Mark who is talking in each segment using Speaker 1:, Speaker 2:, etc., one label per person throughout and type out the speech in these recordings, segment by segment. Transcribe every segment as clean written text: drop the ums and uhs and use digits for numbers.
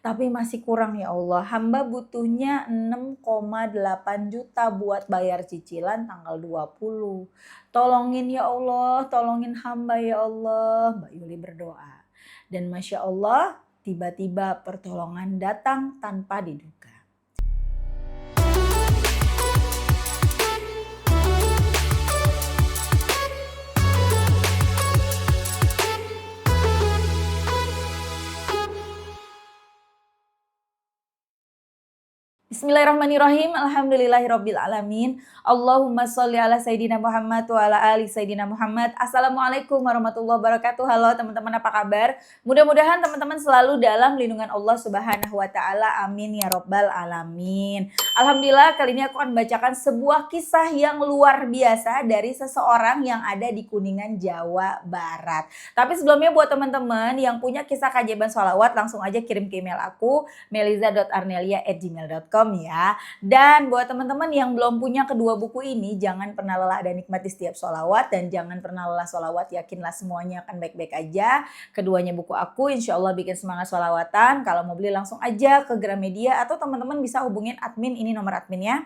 Speaker 1: Tapi masih kurang ya Allah, hamba butuhnya 6,8 juta buat bayar cicilan tanggal 20. Tolongin ya Allah, tolongin hamba ya Allah, Mbak Yuli berdoa. Dan Masya Allah, tiba-tiba pertolongan datang tanpa diduga. Bismillahirrahmanirrahim. Alhamdulillahirabbil alamin. Allahumma sholli ala sayidina Muhammad wa ala ali sayidina Muhammad. Assalamualaikum warahmatullahi wabarakatuh. Halo teman-teman, apa kabar? Mudah-mudahan teman-teman selalu dalam lindungan Allah Subhanahu wa taala. Amin ya rabbal alamin. Alhamdulillah, kali ini aku akan membacakan sebuah kisah yang luar biasa dari seseorang yang ada di Kuningan, Jawa Barat. Tapi sebelumnya buat teman-teman yang punya kisah keajaiban sholawat, langsung aja kirim ke email aku meliza.arnelia@gmail.com ya. Dan buat teman-teman yang belum punya kedua buku ini, jangan pernah lelah dan nikmati setiap sholawat, dan jangan pernah lelah sholawat, yakinlah semuanya akan baik-baik aja. Keduanya buku aku, insya Allah bikin semangat sholawatan. Kalau mau beli langsung aja ke Gramedia, atau teman-teman bisa hubungin admin, ini nomor adminnya.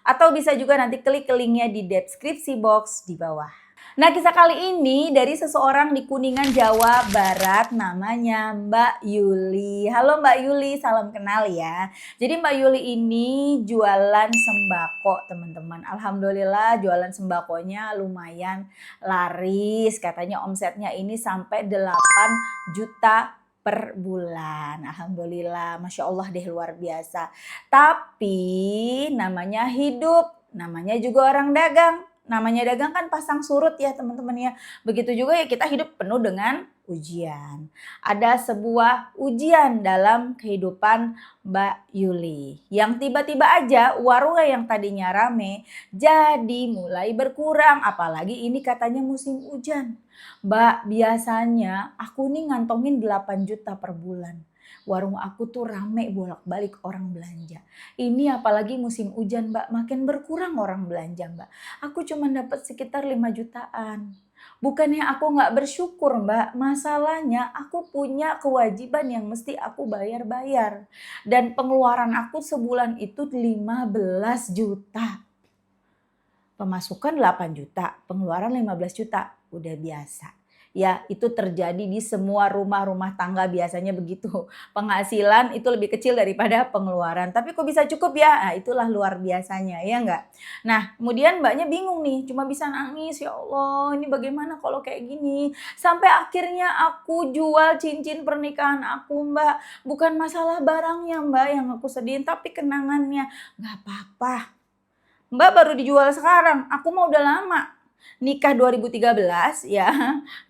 Speaker 1: Atau bisa juga nanti klik ke linknya di deskripsi box di bawah. Nah, kisah kali ini dari seseorang di Kuningan, Jawa Barat, namanya Mbak Yuli. Halo Mbak Yuli, salam kenal ya. Jadi Mbak Yuli ini jualan sembako teman-teman. Alhamdulillah jualan sembakonya lumayan laris. Katanya omsetnya ini sampai 8 juta per bulan. Alhamdulillah, Masya Allah deh, luar biasa. Tapi namanya hidup, namanya juga orang dagang. Namanya dagang kan pasang surut ya teman-teman ya. Begitu juga ya kita hidup penuh dengan ujian. Ada sebuah ujian dalam kehidupan Mbak Yuli. Yang tiba-tiba aja warungnya yang tadinya rame jadi mulai berkurang. Apalagi ini katanya musim hujan. Mbak, biasanya aku nih ngantongin 8 juta per bulan. Warung aku tuh rame bolak-balik orang belanja. Ini apalagi musim hujan Mbak, makin berkurang orang belanja Mbak. Aku cuma dapat sekitar 5 jutaan. Bukannya aku nggak bersyukur Mbak, masalahnya aku punya kewajiban yang mesti aku bayar-bayar. Dan pengeluaran aku sebulan itu 15 juta. Pemasukan 8 juta, pengeluaran 15 juta, udah biasa. Ya, itu terjadi di semua rumah-rumah tangga biasanya begitu. Penghasilan itu lebih kecil daripada pengeluaran. Tapi kok bisa cukup ya? Nah, itulah luar biasanya, ya enggak? Nah, kemudian Mbaknya bingung nih, cuma bisa nangis, ya Allah, ini bagaimana kalau kayak gini? Sampai akhirnya aku jual cincin pernikahan aku, Mbak. Bukan masalah barangnya, Mbak, yang aku sedihin, tapi kenangannya. Nggak apa-apa. Mbak baru dijual sekarang, aku mah udah lama. Nikah 2013 ya,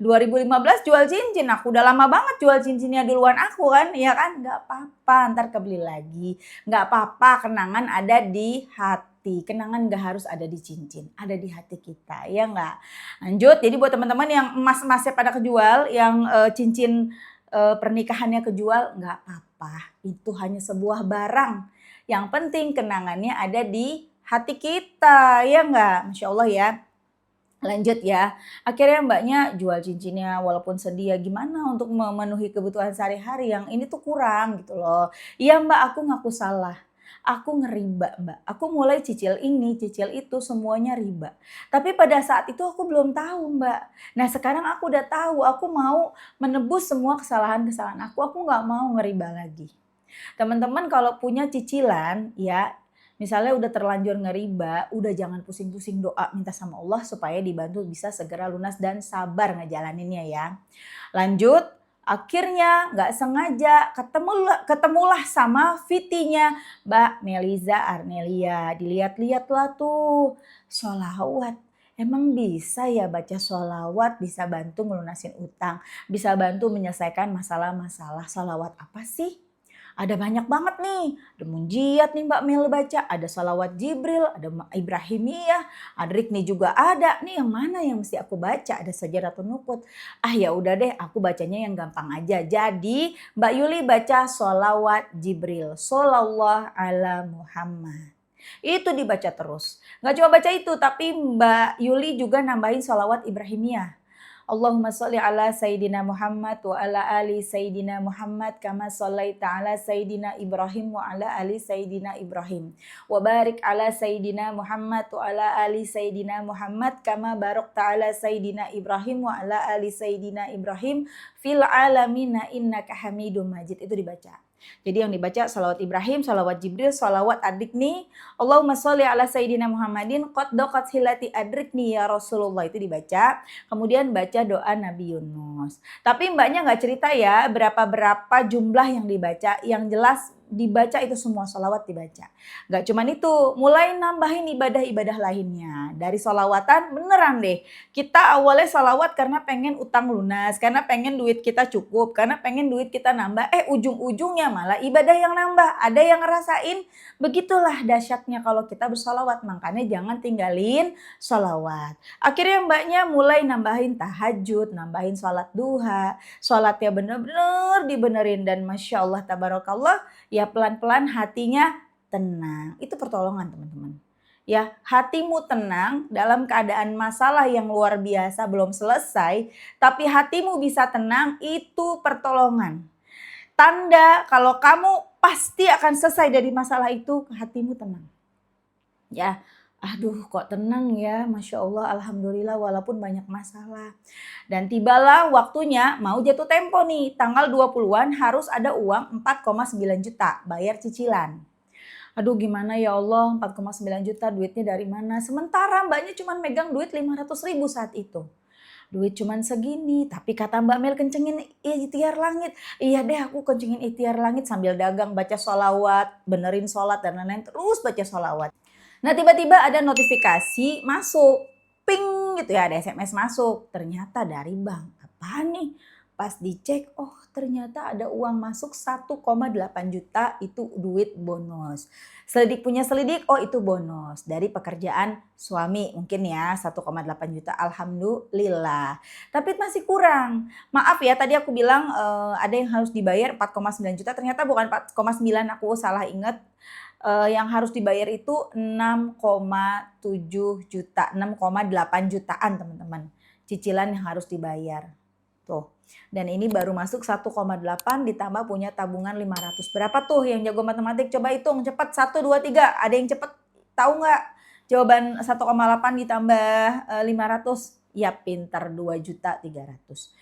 Speaker 1: 2015 jual cincin, aku udah lama banget jual cincinnya duluan aku kan, ya kan? Nggak apa-apa, ntar kebeli lagi. Nggak apa-apa, kenangan ada di hati. Kenangan nggak harus ada di cincin, ada di hati kita, ya nggak? Lanjut, jadi buat teman-teman yang emas-emasnya pada kejual, yang cincin pernikahannya kejual, nggak apa-apa. Itu hanya sebuah barang. Yang penting kenangannya ada di hati kita, ya enggak? Masya Allah ya. Lanjut ya, akhirnya Mbaknya jual cincinnya walaupun sedih, ya gimana untuk memenuhi kebutuhan sehari-hari yang ini tuh kurang gitu loh. Iya Mbak, aku ngaku salah. Aku ngeriba Mbak, aku mulai cicil ini, cicil itu, semuanya riba. Tapi pada saat itu aku belum tahu Mbak. Nah sekarang aku udah tahu, aku mau menebus semua kesalahan-kesalahan aku nggak mau ngeriba lagi. Teman-teman kalau punya cicilan ya, misalnya udah terlanjur ngeriba, udah jangan pusing-pusing, doa minta sama Allah supaya dibantu bisa segera lunas dan sabar ngejalaninnya ya. Lanjut, akhirnya nggak sengaja ketemulah sama VT-nya Mbak Meliza Arnelia. Dilihat-lihatlah tuh, sholawat. Emang bisa ya baca sholawat bisa bantu melunasin utang, bisa bantu menyelesaikan masalah-masalah. Sholawat apa sih? Ada banyak banget nih, ada munjiat nih Mbak Mel baca, ada salawat Jibril, ada Ibrahimiyah, ada Rikni juga ada. Nih yang mana yang mesti aku baca? Ada Sajadatun Nukut. Ah ya udah deh, aku bacanya yang gampang aja. Jadi Mbak Yuli baca salawat Jibril, Shallallahu ala Muhammad. Itu dibaca terus. Nggak cuma baca itu, tapi Mbak Yuli juga nambahin salawat Ibrahimiyah. Allahumma sholli ala Sayyidina Muhammad wa ala ali Sayyidina Muhammad kama shallaita ala Sayyidina Ibrahim wa ala ali Sayyidina Ibrahim. Wa barik ala Sayyidina Muhammad wa ala ali Sayyidina Muhammad kama barakta ala Sayyidina Ibrahim wa ala ali Sayyidina Ibrahim fil alamina innaka Hamidum Majid. Itu dibaca. Jadi yang dibaca salawat Ibrahim, salawat Jibril, salawat adikni. Allahumma sholli ala Sayyidina Muhammadin qad daqat hilati adrikni ya Rasulullah, itu dibaca. Kemudian baca doa Nabi Yunus. Tapi mbaknya nggak cerita ya berapa jumlah yang dibaca. Yang jelas dibaca itu semua salawat dibaca. Gak cuman itu, mulai nambahin ibadah-ibadah lainnya. Dari salawatan beneran deh. Kita awalnya salawat karena pengen utang lunas, karena pengen duit kita cukup, karena pengen duit kita nambah. Ujung-ujungnya malah ibadah yang nambah. Ada yang ngerasain, begitulah dahsyatnya kalau kita bersalawat. Makanya jangan tinggalin salawat. Akhirnya mbaknya mulai nambahin tahajud, nambahin sholat duha. Sholatnya bener-bener dibenerin dan Masya Allah tabarakallah. Ya pelan-pelan hatinya tenang. Itu pertolongan teman-teman. Ya hatimu tenang dalam keadaan masalah yang luar biasa belum selesai. Tapi hatimu bisa tenang, itu pertolongan. Tanda kalau kamu pasti akan selesai dari masalah itu, hatimu tenang. Ya, aduh kok tenang ya, Masya Allah, Alhamdulillah walaupun banyak masalah. Dan tibalah waktunya mau jatuh tempo nih, tanggal 20-an harus ada uang 4,9 juta bayar cicilan. Aduh gimana ya Allah, 4,9 juta duitnya dari mana? Sementara mbaknya cuma megang duit 500 ribu saat itu. Duit cuman segini, tapi kata Mbak Mel kencengin ikhtiar langit. Iya deh aku kencengin ikhtiar langit sambil dagang, baca sholawat, benerin sholat dan lain-lain, terus baca sholawat. Nah tiba-tiba ada notifikasi masuk, ping gitu ya, ada SMS masuk. Ternyata dari bank. Apa nih? Pas dicek, oh ternyata ada uang masuk 1,8 juta, itu duit bonus. Selidik punya selidik, oh itu bonus dari pekerjaan suami mungkin ya, 1,8 juta, alhamdulillah. Tapi masih kurang. Maaf ya tadi aku bilang ada yang harus dibayar 4,9 juta, ternyata bukan 4,9, aku salah ingat. Yang harus dibayar itu 6,7 juta, 6,8 jutaan teman-teman. Cicilan yang harus dibayar. Tuh. Dan ini baru masuk 1,8 ditambah punya tabungan 500. Berapa tuh yang jago matematik? Coba hitung cepat, 1, 2, 3. Ada yang cepat tahu nggak? Jawaban 1,8 ditambah 500. Ya pintar, 2.300.000.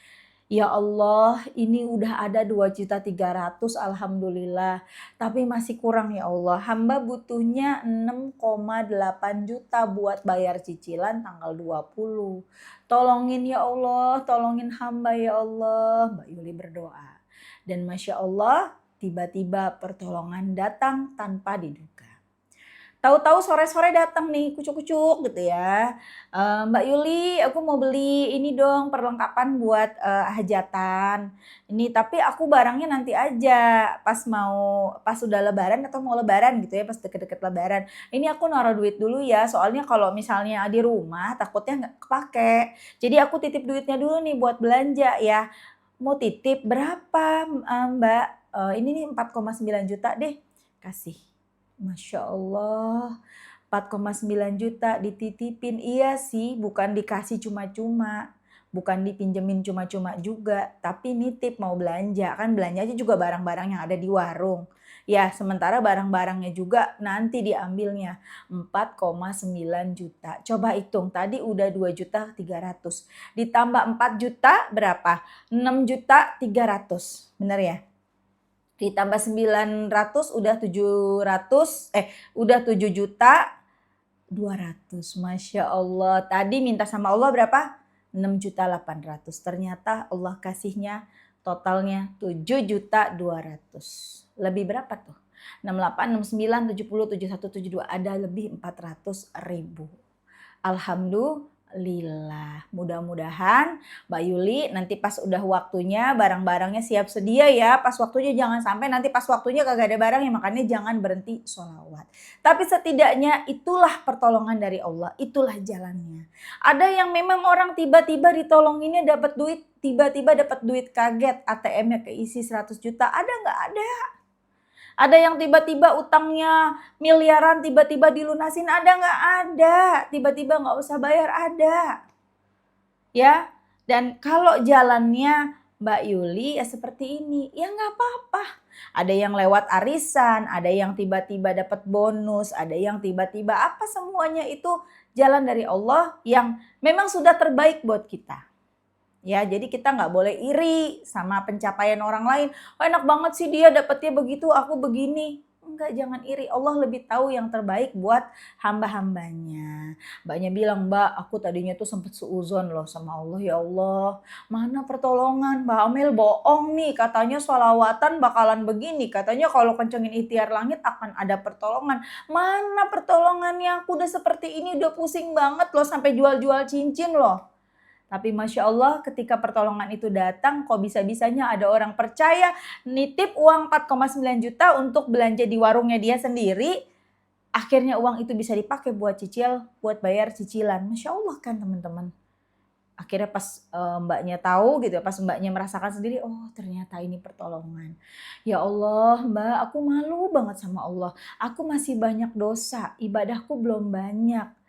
Speaker 1: Ya Allah, ini udah ada 2.300.000, alhamdulillah. Tapi masih kurang ya Allah. Hamba butuhnya 6,8 juta buat bayar cicilan tanggal 20. Tolongin ya Allah, tolongin hamba ya Allah. Mbak Yuli berdoa. Dan Masya Allah, tiba-tiba pertolongan datang tanpa diduga. Tahu-tahu sore-sore datang nih kucuk-kucuk gitu ya. Mbak Yuli, aku mau beli ini dong perlengkapan buat hajatan. Ini tapi aku barangnya nanti aja pas udah lebaran atau mau lebaran gitu ya, pas deket-deket lebaran. Ini aku naruh duit dulu ya, soalnya kalau misalnya di rumah takutnya nggak kepake. Jadi aku titip duitnya dulu nih buat belanja ya. Mau titip berapa Mbak? Ini nih 4,9 juta deh, kasih. Masya Allah, 4,9 juta dititipin. Iya sih, bukan dikasih cuma-cuma, bukan dipinjemin cuma-cuma juga, tapi nitip mau belanja. Kan belanjanya juga barang-barang yang ada di warung. Ya, sementara barang-barangnya juga nanti diambilnya 4,9 juta. Coba hitung, tadi udah 2.300.000. Ditambah 4 juta berapa? 6.300.000. Bener ya? Ditambah 900 udah 7 juta 200. Masya Allah. Tadi minta sama Allah berapa? 6.800.000. Ternyata Allah kasihnya totalnya 7.200.000. Lebih berapa tuh? 68, 69, 70, 71, 72. Ada lebih 400.000. Alhamdulillah. Mudah-mudahan Mbak Yuli nanti pas udah waktunya barang-barangnya siap sedia ya. Pas waktunya jangan sampai nanti pas waktunya kagak ada barang ya, makanya jangan berhenti sholawat. Tapi setidaknya itulah pertolongan dari Allah. Itulah jalannya. Ada yang memang orang tiba-tiba ditolonginnya dapat duit. Tiba-tiba dapat duit kaget. ATM-nya keisi 100 juta. Ada nggak? Ada. Ada yang tiba-tiba utangnya miliaran tiba-tiba dilunasin, ada nggak? Ada. Tiba-tiba nggak usah bayar, ada. Ya, Dan kalau jalannya Mbak Yuli ya seperti ini, ya nggak apa-apa. Ada yang lewat arisan, ada yang tiba-tiba dapat bonus, ada yang tiba-tiba apa, semuanya itu jalan dari Allah yang memang sudah terbaik buat kita. Ya, jadi kita nggak boleh iri sama pencapaian orang lain. Oh, enak banget sih dia dapetnya begitu, aku begini. Enggak, jangan iri. Allah lebih tahu yang terbaik buat hamba-hambanya. Mbaknya bilang, Mbak, aku tadinya tuh sempet seuzon loh sama Allah. Ya Allah, mana pertolongan? Mbak Amel bohong nih, katanya sholawatan bakalan begini. Katanya kalau kencengin ikhtiar langit akan ada pertolongan. Mana pertolongannya? Aku udah seperti ini, udah pusing banget loh, sampai jual-jual cincin loh. Tapi Masya Allah ketika pertolongan itu datang, kok bisa-bisanya ada orang percaya nitip uang 4,9 juta untuk belanja di warungnya dia sendiri. Akhirnya uang itu bisa dipakai buat cicil, buat bayar cicilan. Masya Allah kan teman-teman. Akhirnya pas mbaknya tahu gitu ya, pas mbaknya merasakan sendiri, oh ternyata ini pertolongan. Ya Allah mbak, aku malu banget sama Allah. Aku masih banyak dosa, ibadahku belum banyak.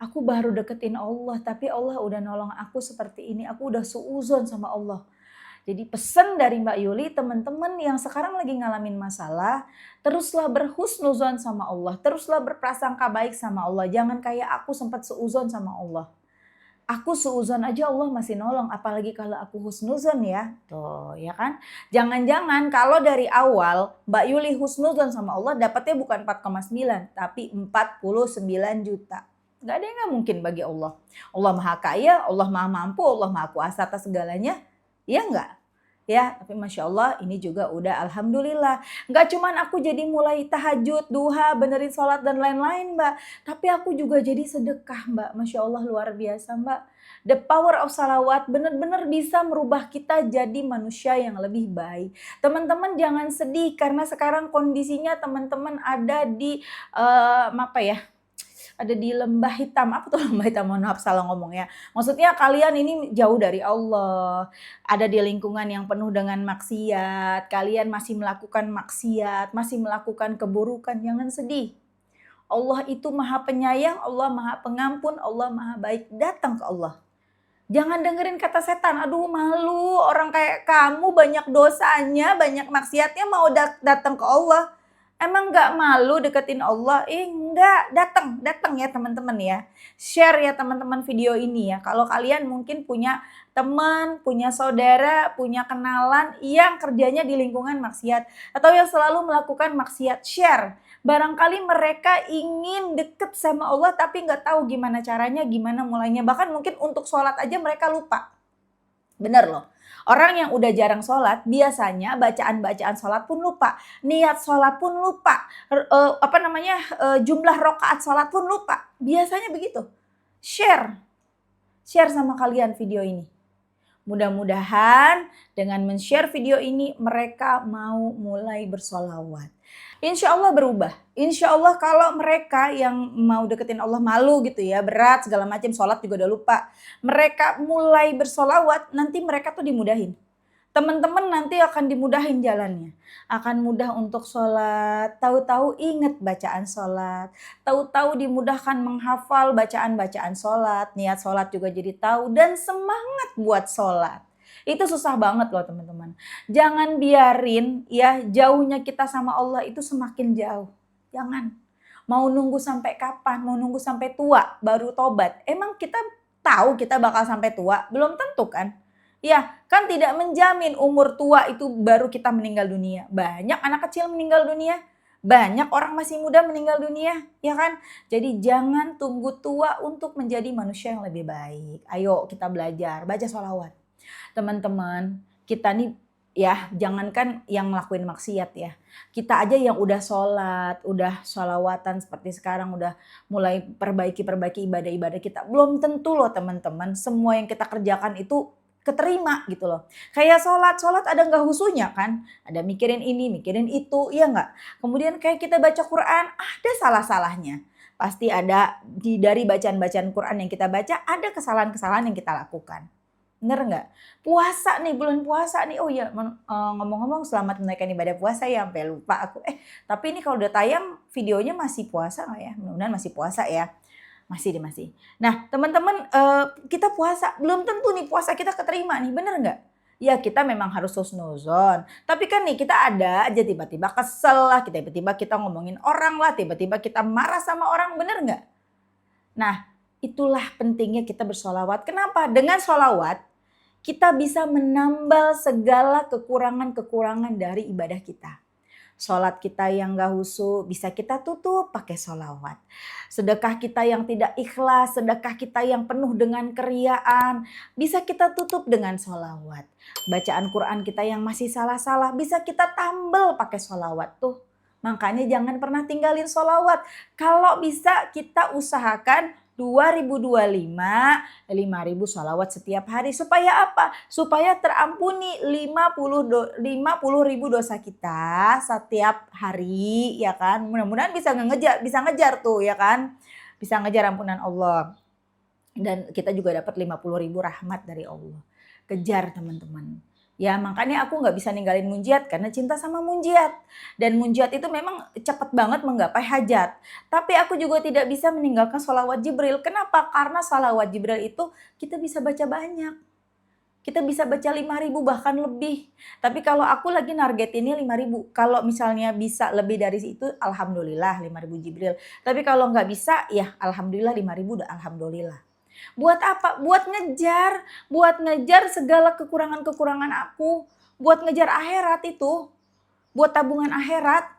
Speaker 1: Aku baru deketin Allah, tapi Allah udah nolong aku seperti ini. Aku udah suuzon sama Allah. Jadi pesan dari Mbak Yuli, teman-teman yang sekarang lagi ngalamin masalah, teruslah berhusnuzon sama Allah. Teruslah berprasangka baik sama Allah. Jangan kayak aku sempat seuzon sama Allah. Aku seuzon aja Allah masih nolong, apalagi kalau aku husnuzon ya. Tuh, ya kan? Jangan-jangan kalau dari awal Mbak Yuli husnuzon sama Allah dapatnya bukan 4,9 tapi 49 juta. Gak ada yang gak mungkin bagi Allah. Allah maha kaya, Allah maha mampu, Allah maha kuasa atas segalanya. Ya enggak? Ya, tapi Masya Allah ini juga udah Alhamdulillah. Gak cuman aku jadi mulai tahajud, duha, benerin sholat dan lain-lain Mbak. Tapi aku juga jadi sedekah Mbak. Masya Allah luar biasa Mbak. The power of salawat benar-benar bisa merubah kita jadi manusia yang lebih baik. Teman-teman jangan sedih karena sekarang kondisinya teman-teman ada di apa ya? Ada di lembah hitam. Apa tuh lembah hitam? Mohon maaf salah ngomong ya. Maksudnya kalian ini jauh dari Allah. Ada di lingkungan yang penuh dengan maksiat. Kalian masih melakukan maksiat, masih melakukan keburukan. Jangan sedih. Allah itu maha penyayang, Allah maha pengampun, Allah maha baik. Datang ke Allah. Jangan dengerin kata setan, aduh malu orang kayak kamu banyak dosanya, banyak maksiatnya mau datang ke Allah. Emang gak malu deketin Allah? Enggak, datang ya teman-teman ya. Share ya teman-teman video ini ya. Kalau kalian mungkin punya teman, punya saudara, punya kenalan yang kerjanya di lingkungan maksiat. Atau yang selalu melakukan maksiat, share. Barangkali mereka ingin deket sama Allah tapi nggak tahu gimana caranya, gimana mulainya. Bahkan mungkin untuk sholat aja mereka lupa. Bener loh. Orang yang udah jarang sholat, biasanya bacaan-bacaan sholat pun lupa. Niat sholat pun lupa. Jumlah rokaat sholat pun lupa. Biasanya begitu. Share sama kalian video ini. Mudah-mudahan dengan men-share video ini mereka mau mulai bersolawat. Insya Allah berubah. Insya Allah kalau mereka yang mau deketin Allah malu gitu ya, berat segala macam, sholat juga udah lupa. Mereka mulai bersolawat, nanti mereka tuh dimudahin. Teman-teman nanti akan dimudahin jalannya. Akan mudah untuk sholat, tahu-tahu inget bacaan sholat. Tahu-tahu dimudahkan menghafal bacaan-bacaan sholat. Niat sholat juga jadi tahu dan semangat buat sholat. Itu susah banget loh teman-teman. Jangan biarin ya jauhnya kita sama Allah itu semakin jauh. Jangan. Mau nunggu sampai kapan? Mau nunggu sampai tua baru tobat? Emang kita tahu kita bakal sampai tua? Belum tentu kan? Ya, kan tidak menjamin umur tua itu baru kita meninggal dunia. Banyak anak kecil meninggal dunia. Banyak orang masih muda meninggal dunia, ya kan? Jadi jangan tunggu tua untuk menjadi manusia yang lebih baik. Ayo kita belajar, baca sholawat. Teman-teman, kita nih ya jangankan yang ngelakuin maksiat ya. Kita aja yang udah sholat, udah sholawatan seperti sekarang, udah mulai perbaiki ibadah-ibadah kita. Belum tentu loh teman-teman, semua yang kita kerjakan itu keterima gitu loh. Kayak sholat ada nggak husunya kan? Ada mikirin ini, mikirin itu, iya nggak? Kemudian kayak kita baca Quran, ada salah-salahnya. Pasti ada dari bacaan-bacaan Quran yang kita baca, ada kesalahan-kesalahan yang kita lakukan. Bener nggak? Puasa nih, bulan puasa nih. Oh iya, ngomong-ngomong selamat menunaikan ibadah puasa ya, sampai lupa aku. Tapi ini kalau udah tayang videonya masih puasa nggak ya? Mudah-mudahan masih puasa ya. Masih deh, masih. Nah, teman-teman, kita puasa, belum tentu nih puasa kita keterima nih, bener nggak? Ya kita memang harus husnuzon. Tapi kan nih kita ada aja tiba-tiba kesel lah, tiba-tiba kita ngomongin orang lah, tiba-tiba kita marah sama orang, bener nggak? Nah, itulah pentingnya kita bersolawat. Kenapa? Dengan solawat, kita bisa menambal segala kekurangan-kekurangan dari ibadah kita. Sholat kita yang gak husu bisa kita tutup pakai sholawat. Sedekah kita yang tidak ikhlas, sedekah kita yang penuh dengan keriaan, bisa kita tutup dengan sholawat. Bacaan Quran kita yang masih salah-salah bisa kita tambal pakai sholawat tuh. Makanya jangan pernah tinggalin sholawat. Kalau bisa kita usahakan 2025, 5.000 sholawat setiap hari. Supaya apa? Supaya terampuni 50.000 dosa kita setiap hari, ya kan? Mudah-mudahan bisa ngejar tuh, ya kan? Bisa ngejar ampunan Allah. Dan kita juga dapat 50.000 rahmat dari Allah. Kejar teman-teman. Ya makanya aku nggak bisa ninggalin munjiat karena cinta sama munjiat. Dan munjiat itu memang cepat banget menggapai hajat. Tapi aku juga tidak bisa meninggalkan sholawat Jibril. Kenapa? Karena sholawat Jibril itu kita bisa baca banyak. Kita bisa baca 5.000 bahkan lebih. Tapi kalau aku lagi nargetinnya 5.000. Kalau misalnya bisa lebih dari itu, alhamdulillah 5.000 Jibril. Tapi kalau nggak bisa, ya alhamdulillah 5.000 udah alhamdulillah. Buat apa? Buat ngejar segala kekurangan-kekurangan aku. Buat ngejar akhirat itu. Buat tabungan akhirat.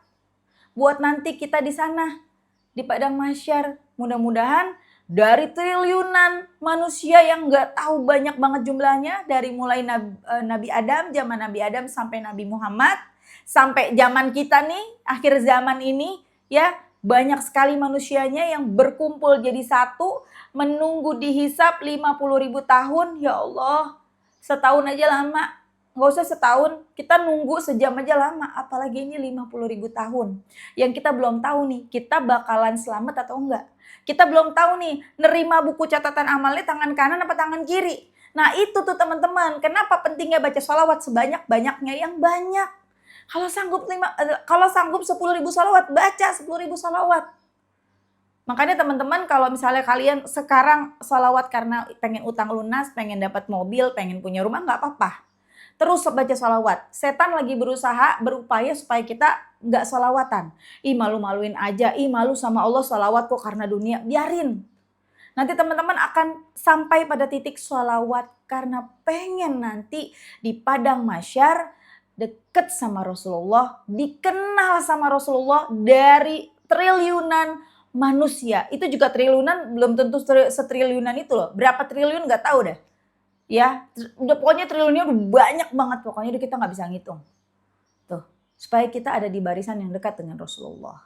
Speaker 1: Buat nanti kita di sana. Di padang mahsyar. Mudah-mudahan dari triliunan manusia yang gak tahu banyak banget jumlahnya. Dari mulai Nabi Adam, zaman Nabi Adam sampai Nabi Muhammad. Sampai zaman kita nih, akhir zaman ini ya. Banyak sekali manusianya yang berkumpul jadi satu, menunggu dihisap 50.000 tahun. Ya Allah, setahun aja lama. Nggak usah setahun, kita nunggu sejam aja lama. Apalagi ini 50.000 tahun. Yang kita belum tahu nih, kita bakalan selamat atau enggak. Kita belum tahu nih, nerima buku catatan amalnya tangan kanan apa tangan kiri. Nah itu tuh teman-teman, kenapa pentingnya baca sholawat sebanyak-banyaknya yang banyak. Kalau sanggup 10.000 sholawat, baca 10.000 sholawat. Makanya teman-teman kalau misalnya kalian sekarang sholawat karena pengen utang lunas, pengen dapat mobil, pengen punya rumah, nggak apa-apa. Terus baca sholawat. Setan lagi berupaya supaya kita nggak sholawatan. Ih malu-maluin aja, ih malu sama Allah sholawat kok karena dunia. Biarin. Nanti teman-teman akan sampai pada titik sholawat karena pengen nanti di padang mahsyar deket sama Rasulullah, dikenal sama Rasulullah dari triliunan manusia. Itu juga triliunan belum tentu setriliunan itu loh. Berapa triliun gak tahu dah. Ya, udah pokoknya triliunnya udah banyak banget pokoknya udah kita gak bisa ngitung. Tuh, supaya kita ada di barisan yang dekat dengan Rasulullah.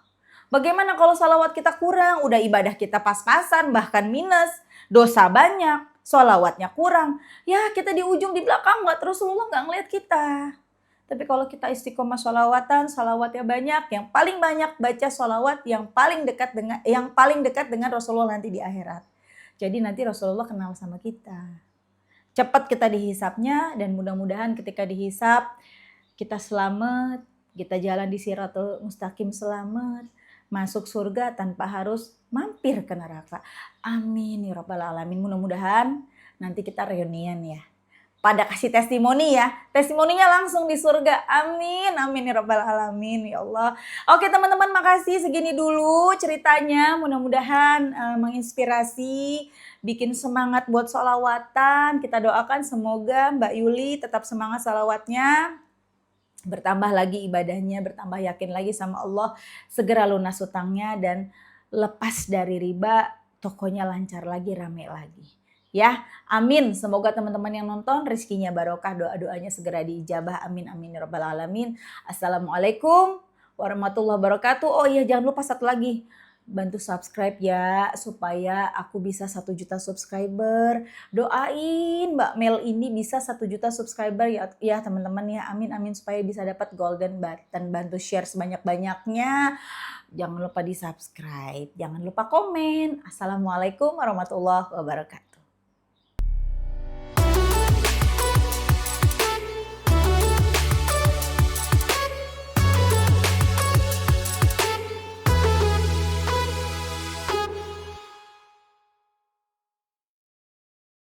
Speaker 1: Bagaimana kalau salawat kita kurang, udah ibadah kita pas-pasan bahkan minus, dosa banyak, salawatnya kurang. Ya kita di ujung di belakang Rasulullah gak ngeliat kita. Tapi kalau kita istiqomah sholawatan, sholawatnya banyak, yang paling banyak baca sholawat yang paling dekat dengan Rasulullah nanti di akhirat. Jadi nanti Rasulullah kenal sama kita. Cepat kita dihisapnya dan mudah-mudahan ketika dihisap kita selamat, kita jalan di Siratul Mustaqim selamat, masuk surga tanpa harus mampir ke neraka. Amin ya rabbal alamin. Mudah-mudahan nanti kita reunian ya. Pada kasih testimoni ya. Testimoninya langsung di surga. Amin. Amin ya rabbal alamin. Ya Allah. Oke teman-teman makasih. Segini dulu ceritanya. Mudah-mudahan menginspirasi. Bikin semangat buat sholawatan. Kita doakan semoga Mbak Yuli tetap semangat sholawatnya. Bertambah lagi ibadahnya. Bertambah yakin lagi sama Allah. Segera lunas hutangnya. Dan lepas dari riba. Tokonya lancar lagi, rame lagi. Ya, amin. Semoga teman-teman yang nonton rezekinya barokah, doa-doanya segera diijabah. Amin, amin ya rabbal alamin. Assalamualaikum warahmatullahi wabarakatuh. Oh iya, jangan lupa satu lagi. Bantu subscribe ya, supaya aku bisa 1 juta subscriber. Doain Mbak Mel ini bisa 1 juta subscriber ya teman-teman ya. Amin, amin. Supaya bisa dapat golden button. Bantu share sebanyak-banyaknya. Jangan lupa di subscribe. Jangan lupa komen. Assalamualaikum warahmatullahi wabarakatuh.